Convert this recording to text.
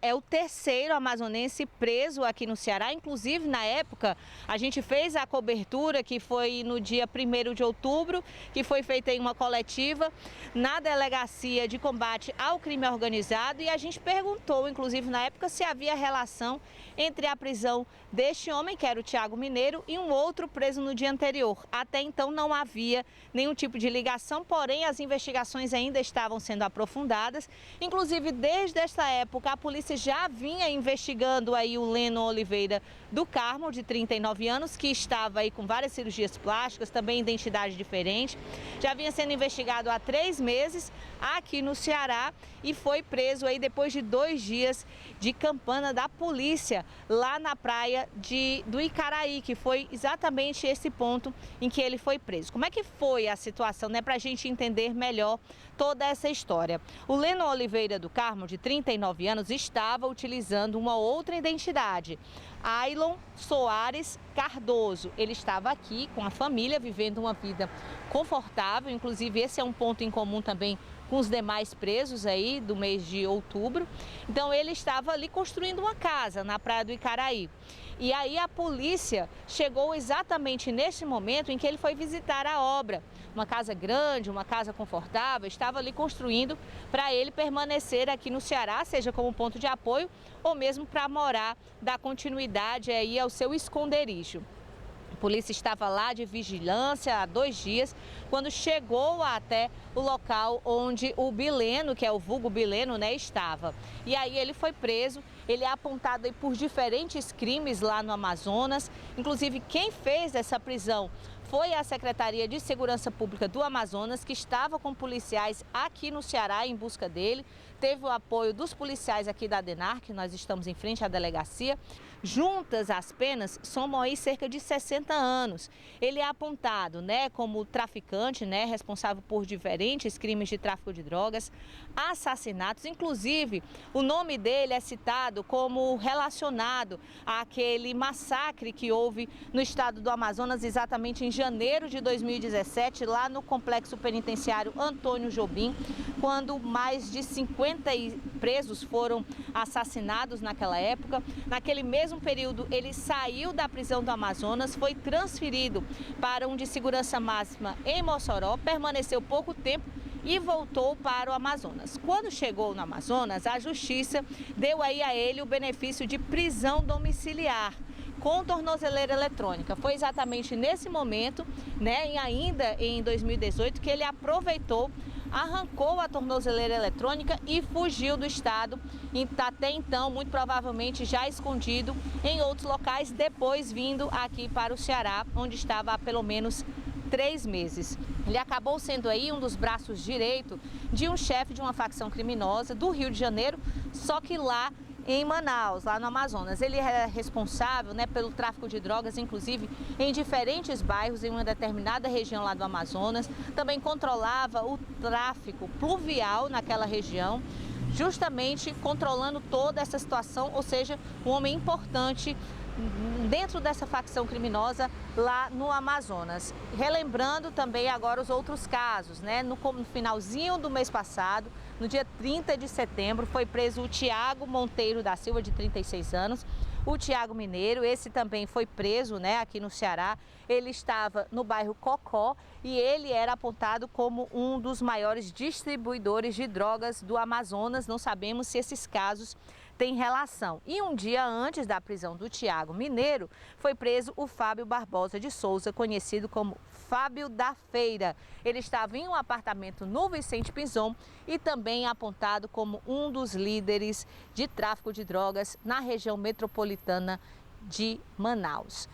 é o terceiro amazonense preso aqui no Ceará. Inclusive, na época, a gente fez a cobertura, que foi no dia 1º de outubro, que foi feita em uma coletiva na Delegacia de Combate ao Crime Organizado, e a gente perguntou, inclusive na época, se havia relação entre a prisão deste homem, que era o Tiago Mineiro, e um outro preso no dia anterior. Até então não havia nenhum tipo de ligação, porém as investigações ainda estavam sendo aprofundadas. Inclusive, desde essa época, a polícia já vinha investigando aí o Leno Oliveira do Carmo, de 39 anos, que estava aí com várias cirurgias plásticas, também identidade diferente. Já vinha sendo investigado há 3 meses aqui no Ceará e foi preso aí depois de 2 dias de campana da polícia lá na praia do Icaraí, que foi exatamente esse ponto em que ele foi preso. Como é que foi a situação, né, para a gente entender melhor toda essa história? O Leno Oliveira do Carmo, de 39 anos, estava utilizando uma outra identidade, Ailon Soares Cardoso. Ele estava aqui com a família, vivendo uma vida confortável, inclusive esse é um ponto em comum também com os demais presos aí do mês de outubro. Então ele estava ali construindo uma casa na praia do Icaraí. E aí a polícia chegou exatamente nesse momento em que ele foi visitar a obra. Uma casa grande, uma casa confortável, estava ali construindo para ele permanecer aqui no Ceará, seja como ponto de apoio ou mesmo para morar, dar continuidade aí ao seu esconderijo. A polícia estava lá de vigilância há 2 dias, quando chegou até o local onde o Bileno, que é o vulgo Bileno, né, estava. E aí ele foi preso, ele é apontado aí por diferentes crimes lá no Amazonas. Inclusive, quem fez essa prisão foi a Secretaria de Segurança Pública do Amazonas, que estava com policiais aqui no Ceará em busca dele. Teve o apoio dos policiais aqui da ADENAR, que nós estamos em frente à delegacia. Juntas as penas somam aí cerca de 60 anos. Ele é apontado, né, como traficante, né, responsável por diferentes crimes de tráfico de drogas, assassinatos. Inclusive, o nome dele é citado como relacionado àquele massacre que houve no estado do Amazonas, exatamente em janeiro de 2017, lá no complexo penitenciário Antônio Jobim, quando mais de 50 presos foram assassinados naquela época. Naquele mesmo período, ele saiu da prisão do Amazonas, foi transferido para um de segurança máxima em Mossoró, permaneceu pouco tempo e voltou para o Amazonas. Quando chegou no Amazonas, a justiça deu aí a ele o benefício de prisão domiciliar com tornozeleira eletrônica. Foi exatamente nesse momento, né, e ainda em 2018, que ele aproveitou, arrancou a tornozeleira eletrônica e fugiu do estado, e até então, muito provavelmente, já escondido em outros locais, depois vindo aqui para o Ceará, onde estava há pelo menos 3 meses. Ele acabou sendo aí um dos braços direitos de um chefe de uma facção criminosa do Rio de Janeiro, só que lá em Manaus, lá no Amazonas. Ele é responsável, né, pelo tráfico de drogas, inclusive em diferentes bairros em uma determinada região lá do Amazonas. Também controlava o tráfico pluvial naquela região, justamente controlando toda essa situação, ou seja, um homem importante dentro dessa facção criminosa lá no Amazonas. Relembrando também agora os outros casos, né? No finalzinho do mês passado, no dia 30 de setembro, foi preso o Tiago Monteiro da Silva, de 36 anos. O Tiago Mineiro, esse também foi preso, né, aqui no Ceará. Ele estava no bairro Cocó e ele era apontado como um dos maiores distribuidores de drogas do Amazonas. Não sabemos se esses casos têm relação. E um dia antes da prisão do Tiago Mineiro, foi preso o Fábio Barbosa de Souza, conhecido como Fábio da Feira. Ele estava em um apartamento no Vicente Pinzon e também apontado como um dos líderes de tráfico de drogas na região metropolitana de Manaus.